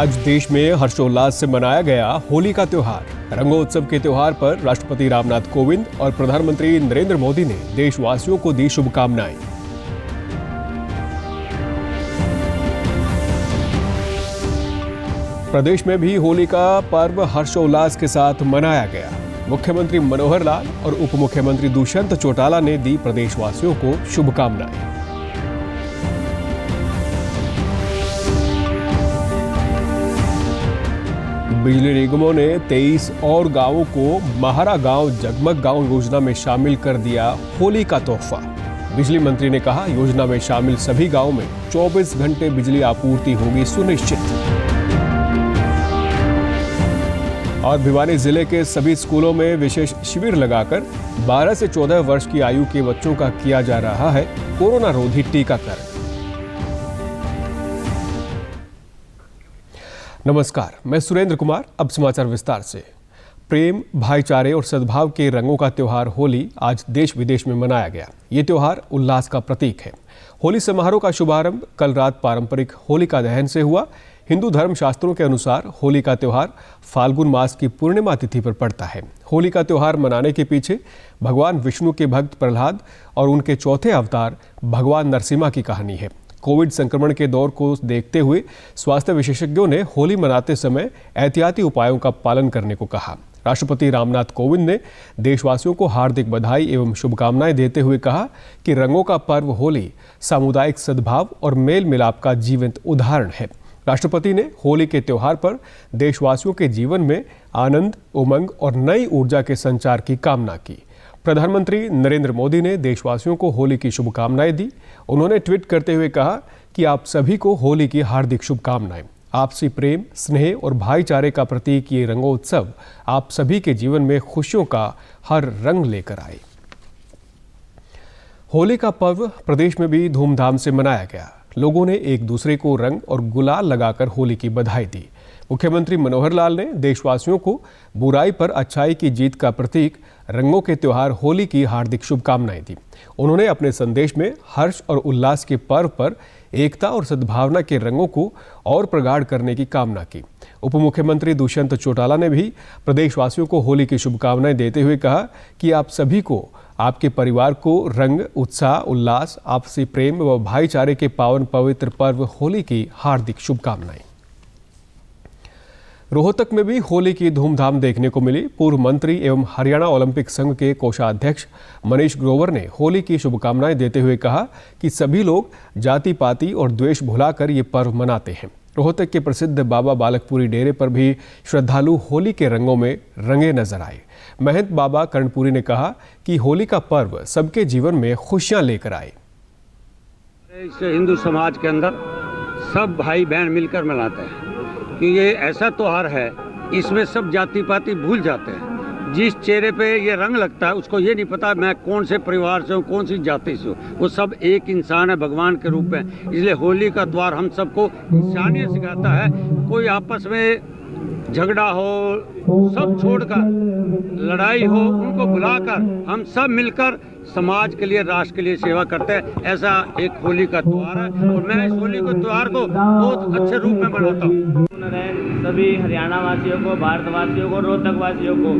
आज देश में हर्षोल्लास से मनाया गया होली का त्योहार। रंगोत्सव के त्योहार पर राष्ट्रपति रामनाथ कोविंद और प्रधानमंत्री नरेंद्र मोदी ने देशवासियों को दी शुभकामनाएं। प्रदेश में भी होली का पर्व हर्षोल्लास के साथ मनाया गया। मुख्यमंत्री मनोहर लाल और उप मुख्यमंत्री दुष्यंत चौटाला ने दी प्रदेशवासियों को शुभकामनाएं। बिजली निगमों ने 23 और गांवों को महारा गांव जगमग गांव योजना में शामिल कर दिया होली का तोहफा। बिजली मंत्री ने कहा, योजना में शामिल सभी गांवों में 24 घंटे बिजली आपूर्ति होगी सुनिश्चित। और भिवानी जिले के सभी स्कूलों में विशेष शिविर लगाकर 12 से 14 वर्ष की आयु के बच्चों का किया जा रहा है कोरोना रोधी टीकाकरण। नमस्कार, मैं सुरेंद्र कुमार। अब समाचार विस्तार से। प्रेम, भाईचारे और सद्भाव के रंगों का त्योहार होली आज देश विदेश में मनाया गया। ये त्योहार उल्लास का प्रतीक है। होली समारोह का शुभारंभ कल रात पारंपरिक होलिका दहन से हुआ। हिंदू धर्म शास्त्रों के अनुसार होली का त्योहार फाल्गुन मास की पूर्णिमा तिथि पर पड़ता है। होली का त्योहार मनाने के पीछे भगवान विष्णु के भक्त प्रहलाद और उनके चौथे अवतार भगवान नरसिम्हा की कहानी है। कोविड संक्रमण के दौर को देखते हुए स्वास्थ्य विशेषज्ञों ने होली मनाते समय एहतियाती उपायों का पालन करने को कहा। राष्ट्रपति रामनाथ कोविंद ने देशवासियों को हार्दिक बधाई एवं शुभकामनाएं देते हुए कहा कि रंगों का पर्व होली सामुदायिक सद्भाव और मेल मिलाप का जीवंत उदाहरण है। राष्ट्रपति ने होली के त्योहार पर देशवासियों के जीवन में आनंद, उमंग और नई ऊर्जा के संचार की कामना की। प्रधानमंत्री नरेंद्र मोदी ने देशवासियों को होली की शुभकामनाएं दी। उन्होंने ट्वीट करते हुए कहा कि आप सभी को होली की हार्दिक शुभकामनाएं। आपसी प्रेम, स्नेह और भाईचारे का प्रतीक ये रंगोत्सव आप सभी के जीवन में खुशियों का हर रंग लेकर आए। होली का पर्व प्रदेश में भी धूमधाम से मनाया गया। लोगों ने एक दूसरे को रंग और गुलाल लगाकर होली की बधाई दी। मुख्यमंत्री मनोहर लाल ने देशवासियों को बुराई पर अच्छाई की जीत का प्रतीक रंगों के त्योहार होली की हार्दिक शुभकामनाएं दी। उन्होंने अपने संदेश में हर्ष और उल्लास के पर्व पर एकता और सद्भावना के रंगों को और प्रगाढ़ करने की कामना की। उप मुख्यमंत्री दुष्यंत चौटाला ने भी प्रदेशवासियों को होली की शुभकामनाएं देते हुए कहा कि आप सभी को, आपके परिवार को रंग, उत्साह, उल्लास, आपसी प्रेम व भाईचारे के पावन पवित्र पर्व होली की हार्दिक शुभकामनाएं। रोहतक में भी होली की धूमधाम देखने को मिली। पूर्व मंत्री एवं हरियाणा ओलंपिक संघ के कोषाध्यक्ष मनीष ग्रोवर ने होली की शुभकामनाएं देते हुए कहा कि सभी लोग जाति पाति और द्वेष भुलाकर ये पर्व मनाते हैं। रोहतक के प्रसिद्ध बाबा बालकपुरी डेरे पर भी श्रद्धालु होली के रंगों में रंगे नजर आए। महंत बाबा कर्णपुरी ने कहा कि होली का पर्व सबके जीवन में खुशियां लेकर आए। इस हिंदू समाज के अंदर सब भाई बहन मिलकर मनाते हैं कि ये ऐसा त्योहार है, इसमें सब जाति पाति भूल जाते हैं। जिस चेहरे पे ये रंग लगता है उसको ये नहीं पता मैं कौन से परिवार से हूँ, कौन सी जाति से हूँ। वो सब एक इंसान है भगवान के रूप में। इसलिए होली का त्योहार हम सबको इंसानियत सिखाता है। कोई आपस में झगड़ा हो, सब छोड़कर लड़ाई हो, उनको भुलाकर हम सब मिलकर समाज के लिए, राष्ट्र के लिए सेवा करते हैं। ऐसा एक होली का त्योहार है और मैं इस होली के त्योहार को बहुत अच्छे रूप में मनाता हूँ। सभी हरियाणा वासियों को, भारतवासियों को, रोहतक वासियों को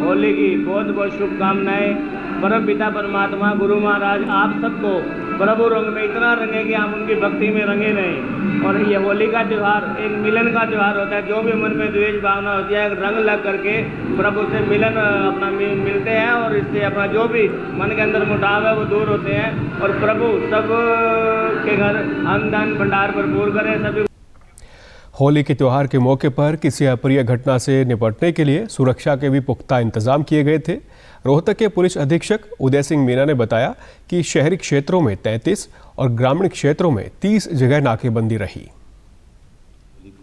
होली की बहुत बहुत शुभकामनाएं। परम पिता परमात्मा गुरु महाराज आप सबको प्रभु रंग में इतना रंगे कि हम उनकी भक्ति में रंगे रहें। और ये होली का त्योहार एक मिलन का त्योहार होता है। जो भी मन में द्वेष भावना होती है, रंग लग करके प्रभु से मिलन अपना मिलते हैं और इससे अपना जो भी मन के अंदर मुटाव है वो दूर होते हैं और प्रभु सब के घर अन्न दान भंडार भरपूर करें। सभी होली के त्योहार के मौके पर किसी अप्रिय घटना से निपटने के लिए सुरक्षा के भी पुख्ता इंतजाम किए गए थे। रोहतक के पुलिस अधीक्षक उदय सिंह मीना ने बताया कि शहरी क्षेत्रों में 33 और ग्रामीण क्षेत्रों में 30 जगह नाकेबंदी रही।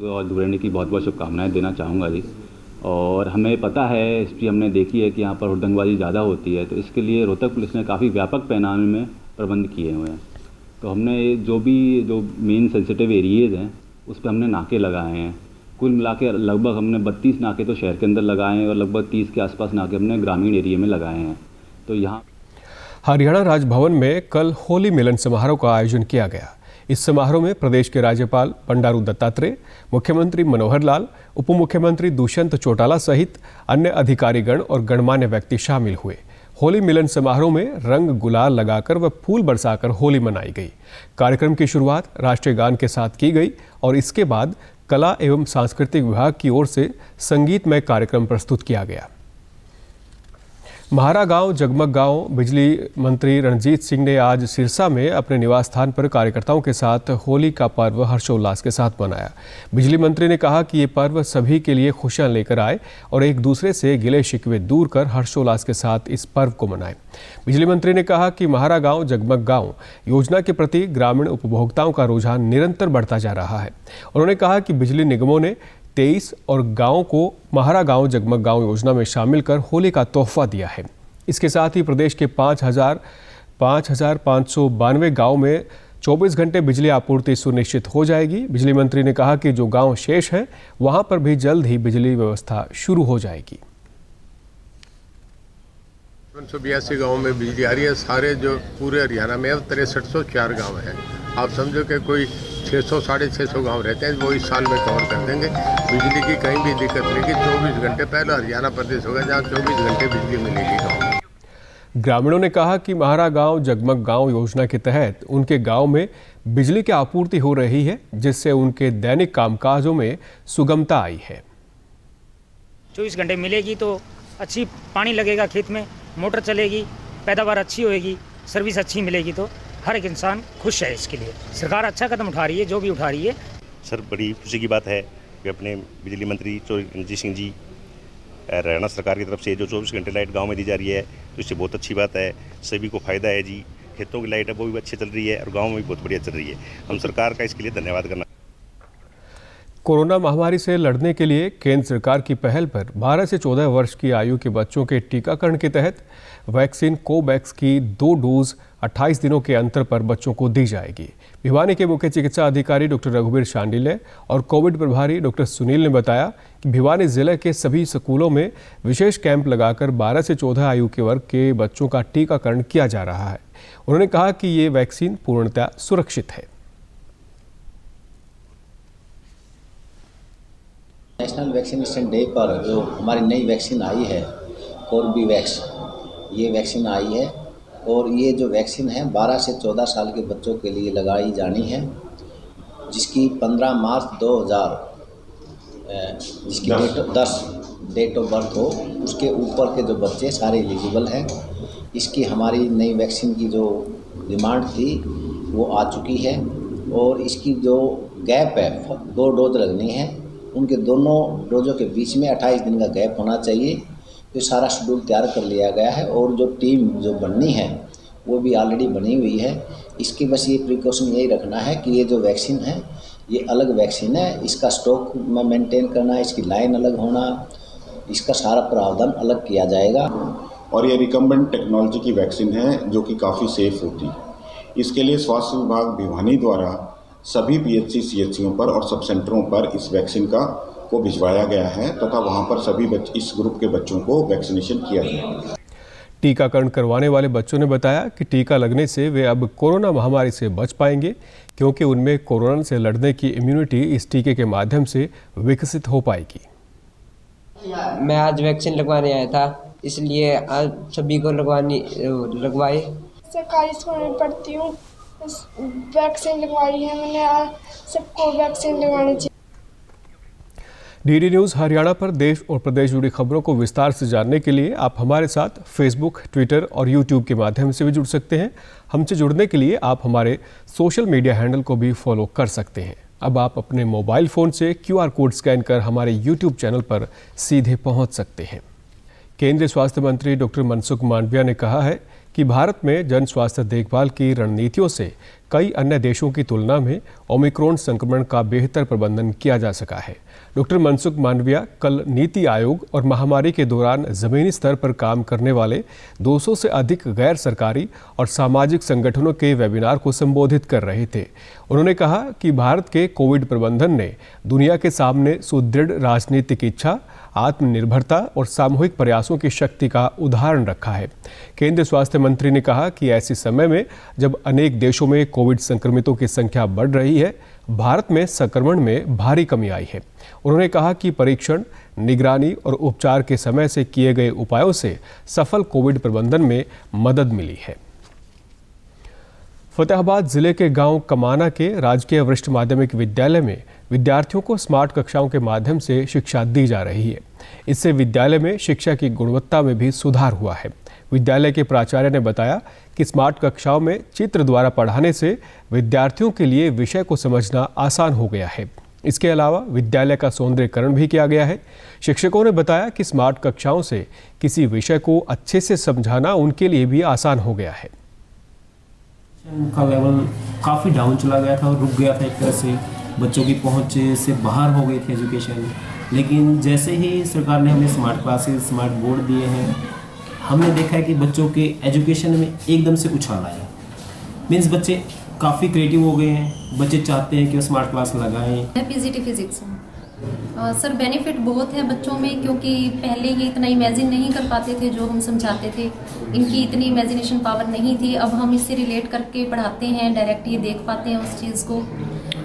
और दूरने की बहुत बहुत शुभकामनाएं देना चाहूँगा जी। और हमें पता है, हिस्ट्री हमने देखी है कि यहाँ पर हुड़दंगबाजी ज़्यादा होती है, तो इसके लिए रोहतक पुलिस ने काफ़ी व्यापक पैमाने में प्रबंध किए हुए हैं। तो हमने जो मेन सेंसिटिव एरिएज़ हैं उस पर हमने नाके लगाए हैं। कुल मिला के लगभग हमने 32 नाके तो शहर के अंदर लगाए हैं और लगभग 30 के आसपास नाके हमने ग्रामीण एरिया में लगाए हैं। तो यहाँ हरियाणा राजभवन में कल होली मिलन समारोह का आयोजन किया गया। इस समारोह में प्रदेश के राज्यपाल बंडारू दत्तात्रेय, मुख्यमंत्री मनोहर लाल, उप मुख्यमंत्री दुष्यंत चौटाला सहित अन्य अधिकारीगण और गणमान्य व्यक्ति शामिल हुए। होली मिलन समारोह में रंग गुलाल लगाकर व फूल बरसाकर होली मनाई गई। कार्यक्रम की शुरुआत राष्ट्रीय गान के साथ की गई और इसके बाद कला एवं सांस्कृतिक विभाग की ओर से संगीतमय कार्यक्रम प्रस्तुत किया गया। महारा गांव जगमग गांव बिजली मंत्री रणजीत सिंह ने आज सिरसा में अपने निवास स्थान पर कार्यकर्ताओं के साथ होली का पर्व हर्षोल्लास के साथ मनाया। बिजली मंत्री ने कहा कि ये पर्व सभी के लिए खुशियां लेकर आए और एक दूसरे से गिले शिकवे दूर कर हर्षोल्लास के साथ इस पर्व को मनाएं। बिजली मंत्री ने कहा कि महारा गांव जगमग गांव योजना के प्रति ग्रामीण उपभोक्ताओं का रुझान निरंतर बढ़ता जा रहा है। उन्होंने कहा कि बिजली निगमों ने 23 और गाँव को महारा गांव जगमग गांव योजना में शामिल कर होली का तोहफा दिया है। इसके साथ ही प्रदेश के 5,592 गाँव में 24 घंटे बिजली आपूर्ति सुनिश्चित हो जाएगी। बिजली मंत्री ने कहा कि जो गांव शेष हैं वहां पर भी जल्द ही बिजली व्यवस्था शुरू हो जाएगी। 582 गाँव में बिजली आ रही है। सारे जो पूरे हरियाणा में अब 6304 गाँव हैं। आप समझो कि कोई 600 650 गांव रहते हैं, वो इस साल में कवर कर देंगे। बिजली की कहीं भी दिक्कत नहीं कि 24 घंटे पहले हरियाणा प्रदेश होगा जहां 24 घंटे बिजली मिलेगी गाँव में। ग्रामीणों ने कहा कि महारा गांव जगमग गांव योजना के तहत उनके गांव में बिजली की आपूर्ति हो रही है, जिससे उनके दैनिक कामकाजों में सुगमता आई है। 24 घंटे मिलेगी तो अच्छी पानी लगेगा खेत में, मोटर चलेगी, पैदावार अच्छी होएगी, सर्विस अच्छी मिलेगी तो हर एक इंसान खुश है। इसके लिए सरकार अच्छा कदम उठा रही है, जो भी उठा रही है। सर, बड़ी खुशी की बात है कि अपने बिजली मंत्री रणजीत सिंह जी हरियाणा सरकार की तरफ से जो 24 घंटे लाइट गांव में दी जा रही है, तो इससे बहुत अच्छी बात है। सभी को फ़ायदा है जी। खेतों की लाइट है वो भी अच्छी चल रही है और गाँव में भी बहुत बढ़िया चल रही है। हम सरकार का इसके लिए धन्यवाद करना। कोरोना महामारी से लड़ने के लिए केंद्र सरकार की पहल पर 12 से 14 वर्ष की आयु के बच्चों के टीकाकरण के तहत वैक्सीन कोवैक्स की 2 डोज 28 दिनों के अंतर पर बच्चों को दी जाएगी। भिवानी के मुख्य चिकित्सा अधिकारी डॉक्टर रघुवीर शांडिल्य और कोविड प्रभारी डॉक्टर सुनील ने बताया कि भिवानी जिले के सभी स्कूलों में विशेष कैंप लगाकर 12 से 14 आयु के वर्ग के बच्चों का टीकाकरण किया जा रहा है। उन्होंने कहा कि ये वैक्सीन पूर्णतः सुरक्षित है। नेशनल वैक्सीनेशन डे पर जो हमारी नई वैक्सीन आई है कोर्बेवैक्स, ये वैक्सीन आई है और ये जो वैक्सीन है 12 से 14 साल के बच्चों के लिए लगाई जानी है, जिसकी 15 मार्च 2000 जिसकी डेट ऑफ बर्थ हो, उसके ऊपर के जो बच्चे सारे एलिजिबल हैं। इसकी हमारी नई वैक्सीन की जो डिमांड थी वो आ चुकी है और इसकी जो गैप है 2 डोज लगनी है, उनके दोनों डोजों के बीच में 28 दिन का गैप होना चाहिए। तो सारा शेड्यूल तैयार कर लिया गया है और जो टीम जो बननी है वो भी ऑलरेडी बनी हुई है। इसकी बस ये प्रिकॉशन यही रखना है कि ये जो वैक्सीन है ये अलग वैक्सीन है, इसका स्टॉक में मेंटेन करना, इसकी लाइन अलग होना, इसका सारा प्रावधान अलग किया जाएगा। और ये रिकम्बेंट टेक्नोलॉजी की वैक्सीन है जो कि काफ़ी सेफ होती है। इसके लिए स्वास्थ्य विभाग भिवानी द्वारा सभी PHC CHCों पर और सब सेंटरों पर इस वैक्सीन को भिजवाया गया है तथा वहां पर सभी इस ग्रुप के बच्चों को वैक्सीनेशन किया गया। टीकाकरण करवाने वाले बच्चों ने बताया कि टीका लगने से वे अब कोरोना महामारी से बच पाएंगे, क्योंकि उनमें कोरोना से लड़ने की इम्यूनिटी इस टीके के माध्यम से विकसित हो पाएगी। मैं आज वैक्सीन लगवाने आया था, इसलिए आज सभी को लगवाए। सरकारी स्कूल में पढ़ती हूँ, वैक्सीन लगवाई है मैंने, आज सबको वैक्सीन लगवानी चाहिए। DD न्यूज़ हरियाणा पर देश और प्रदेश जुड़ी खबरों को विस्तार से जानने के लिए आप हमारे साथ फेसबुक, ट्विटर और यूट्यूब के माध्यम से भी जुड़ सकते हैं। हमसे जुड़ने के लिए आप हमारे सोशल मीडिया हैंडल को भी फॉलो कर सकते हैं। अब आप अपने मोबाइल फ़ोन से QR कोड स्कैन कर हमारे यूट्यूब चैनल पर सीधे पहुंच सकते हैं। केंद्रीय स्वास्थ्य मंत्री डॉक्टर मनसुख मांडविया ने कहा है कि भारत में जन स्वास्थ्य देखभाल की रणनीतियों से कई अन्य देशों की तुलना में ओमिक्रॉन संक्रमण का बेहतर प्रबंधन किया जा सका है। डॉक्टर मनसुख मांडविया कल नीति आयोग और महामारी के दौरान ज़मीनी स्तर पर काम करने वाले 200 से अधिक गैर सरकारी और सामाजिक संगठनों के वेबिनार को संबोधित कर रहे थे। उन्होंने कहा कि भारत के कोविड प्रबंधन ने दुनिया के सामने सुदृढ़ राजनीतिक इच्छा, आत्मनिर्भरता और सामूहिक प्रयासों की शक्ति का उदाहरण रखा है। केंद्रीय स्वास्थ्य मंत्री ने कहा कि ऐसे समय में जब अनेक देशों में कोविड संक्रमितों की संख्या बढ़ रही है, भारत में संक्रमण में भारी कमी आई है। उन्होंने कहा कि परीक्षण, निगरानी और उपचार के समय से किए गए उपायों से सफल कोविड प्रबंधन में मदद मिली है। फतेहाबाद जिले के गांव कमाना के राजकीय वरिष्ठ माध्यमिक विद्यालय में विद्यार्थियों को स्मार्ट कक्षाओं के माध्यम से शिक्षा दी जा रही है। इससे विद्यालय में शिक्षा की गुणवत्ता में भी सुधार हुआ है। विद्यालय के प्राचार्य ने बताया कि स्मार्ट कक्षाओं में चित्र द्वारा पढ़ाने से विद्यार्थियों के लिए विषय को समझना आसान हो गया है। इसके अलावा विद्यालय का सौंदर्यीकरण भी किया गया है। शिक्षकों ने बताया कि स्मार्ट कक्षाओं से किसी विषय को अच्छे से समझाना उनके लिए भी आसान हो गया है। का लेवल काफ़ी डाउन चला गया था और रुक गया था, एक तरह से बच्चों की पहुंच से बाहर हो गई थी एजुकेशन। लेकिन जैसे ही सरकार ने हमें स्मार्ट क्लासेस, स्मार्ट बोर्ड दिए हैं, हमने देखा है कि बच्चों के एजुकेशन में एकदम से उछाल आया। मीन्स बच्चे काफ़ी क्रिएटिव हो गए हैं, बच्चे चाहते हैं कि वो स्मार्ट क्लास लगाएं। मैं पीजीटी फिजिक्स हूँ सर। बेनिफिट बहुत है बच्चों में, क्योंकि पहले ये इतना इमेजिन नहीं कर पाते थे जो हम समझाते थे, इनकी इतनी इमेजिनेशन पावर नहीं थी। अब हम इससे रिलेट करके पढ़ाते हैं, डायरेक्ट ये देख पाते हैं उस चीज़ को।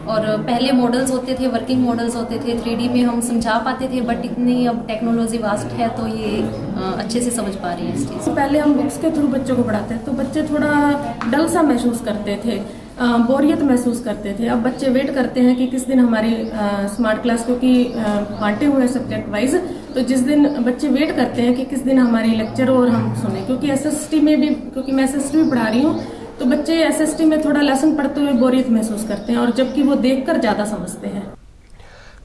और पहले मॉडल्स होते थे, वर्किंग मॉडल्स होते थे, 3D में हम समझा पाते थे, बट इतनी अब टेक्नोलॉजी वास्ट है तो ये अच्छे से समझ पा रहे हैं इस चीज़। पहले हम बुक्स के थ्रू बच्चों को पढ़ाते थे तो बच्चे थोड़ा डल सा महसूस करते थे, बोरियत महसूस करते थे। अब बच्चे वेट करते हैं कि किस दिन हमारी स्मार्ट क्लास, क्योंकि बांटे हुए हैं सब्जेक्ट वाइज, तो जिस दिन बच्चे वेट करते हैं कि किस दिन हमारी लेक्चर और हम सुने। क्योंकि SST में भी, क्योंकि मैं SST में पढ़ा रही हूँ, तो बच्चे SST में थोड़ा लेसन पढ़ते हुए बोरियत महसूस करते हैं, और जबकि वो देखकर ज़्यादा समझते हैं।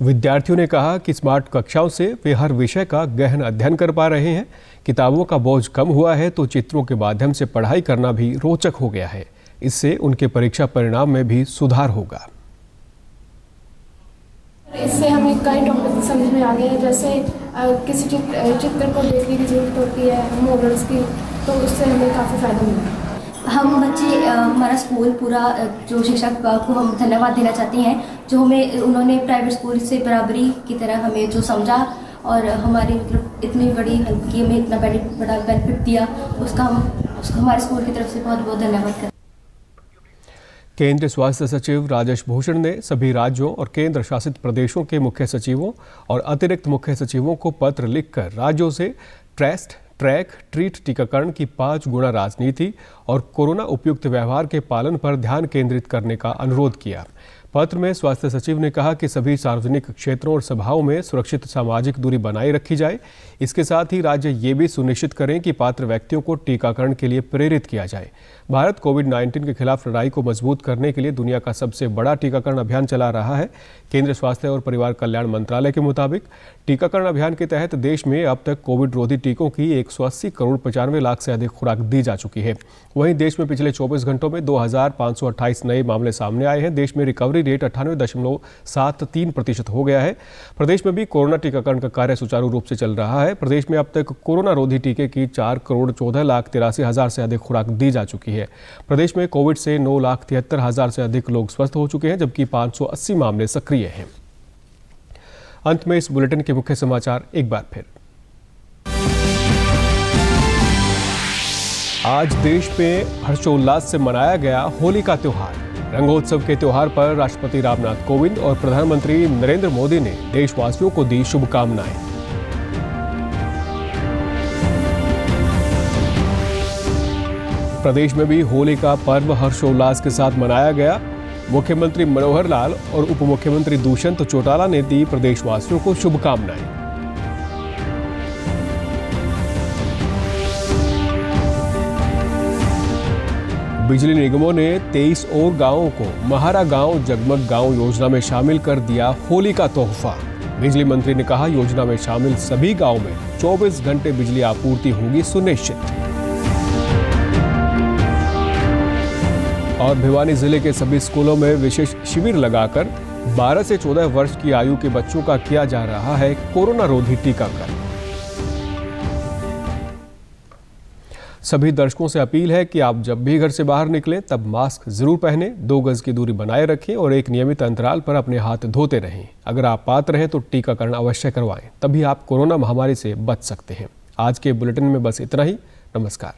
विद्यार्थियों ने कहा कि स्मार्ट कक्षाओं से वे हर विषय का गहन अध्ययन कर पा रहे हैं। किताबों का बोझ कम हुआ है तो चित्रों के माध्यम से पढ़ाई करना भी रोचक हो गया है। इससे उनके परीक्षा परिणाम में भी सुधार होगा। इससे हमें कई टॉपिक समझ में आ गए हैं, जैसे किसी चित्र को देखने की जरूरत होती है, मॉडल्स की, तो उससे हमें काफ़ी फ़ायदा मिला। हम बच्चे, हमारा स्कूल पूरा, जो शिक्षक को हम धन्यवाद देना चाहते हैं, जो हमें उन्होंने प्राइवेट स्कूल से बराबरी की तरह हमें जो समझा और हमारी मतलब इतनी बड़ी हेल्प की, हमें इतना बड़ा बेनिफिट दिया, उसका हमारे स्कूल की तरफ से बहुत बहुत धन्यवाद करते हैं। केंद्रीय स्वास्थ्य सचिव राजेश भूषण ने सभी राज्यों और केंद्र शासित प्रदेशों के मुख्य सचिवों और अतिरिक्त मुख्य सचिवों को पत्र लिखकर राज्यों से टेस्ट, ट्रैक, ट्रीट टीकाकरण की 5 गुना राजनीति और कोरोना उपयुक्त व्यवहार के पालन पर ध्यान केंद्रित करने का अनुरोध किया। पत्र में स्वास्थ्य सचिव ने कहा कि सभी सार्वजनिक क्षेत्रों और सभाओं में सुरक्षित सामाजिक दूरी बनाए रखी जाए। इसके साथ ही राज्य ये भी सुनिश्चित करें कि पात्र व्यक्तियों को टीकाकरण के लिए प्रेरित किया जाए। भारत कोविड-19 के खिलाफ लड़ाई को मजबूत करने के लिए दुनिया का सबसे बड़ा टीकाकरण अभियान चला रहा है। केंद्रीय स्वास्थ्य और परिवार कल्याण मंत्रालय के मुताबिक टीकाकरण अभियान के तहत देश में अब तक कोविड रोधी टीकों की 180 करोड़ 95 लाख से अधिक खुराक दी जा चुकी है। वहीं देश में पिछले 24 घंटों में 2528 नए मामले सामने आए हैं। देश में रिकवरी रेट 98.73% हो गया है। प्रदेश में भी कोरोना टीकाकरण का कार्य सुचारू रूप से चल रहा है। प्रदेश में अब तक कोरोना रोधी टीके की 4 करोड़ 14 लाख 83 हजार से अधिक खुराक दी जा चुकी है। प्रदेश में कोविड से 9 लाख 73 हजार से अधिक लोग स्वस्थ हो चुके हैं, जबकि 580 मामले सक्रिय हैं। अंत में इस बुलेटिन के मुख्य समाचार एक बार फिर। आज देश में हर्षोल्लास से मनाया गया होली का त्योहार। रंगोत्सव के त्योहार पर राष्ट्रपति रामनाथ कोविंद और प्रधानमंत्री नरेंद्र मोदी ने देशवासियों को दी शुभकामनाएं। प्रदेश में भी होली का पर्व हर्षोल्लास के साथ मनाया गया। मुख्यमंत्री मनोहर लाल और उप मुख्यमंत्री दुष्यंत चौटाला ने दी प्रदेशवासियों को शुभकामनाएं। बिजली निगमों ने 23 और गांवों को महारा गांव जगमग गांव योजना में शामिल कर दिया होली का तोहफा। बिजली मंत्री ने कहा, योजना में शामिल सभी गांव में 24 घंटे बिजली आपूर्ति होगी सुनिश्चित। और भिवानी जिले के सभी स्कूलों में विशेष शिविर लगाकर 12 से 14 वर्ष की आयु के बच्चों का किया जा रहा है कोरोना रोधी टीकाकरण। सभी दर्शकों से अपील है कि आप जब भी घर से बाहर निकलें तब मास्क जरूर पहनें, 2 गज की दूरी बनाए रखें और एक नियमित अंतराल पर अपने हाथ धोते रहें। अगर आप पात्र हैं तो टीकाकरण अवश्य करवाएं, तभी आप कोरोना महामारी से बच सकते हैं। आज के बुलेटिन में बस इतना ही। नमस्कार।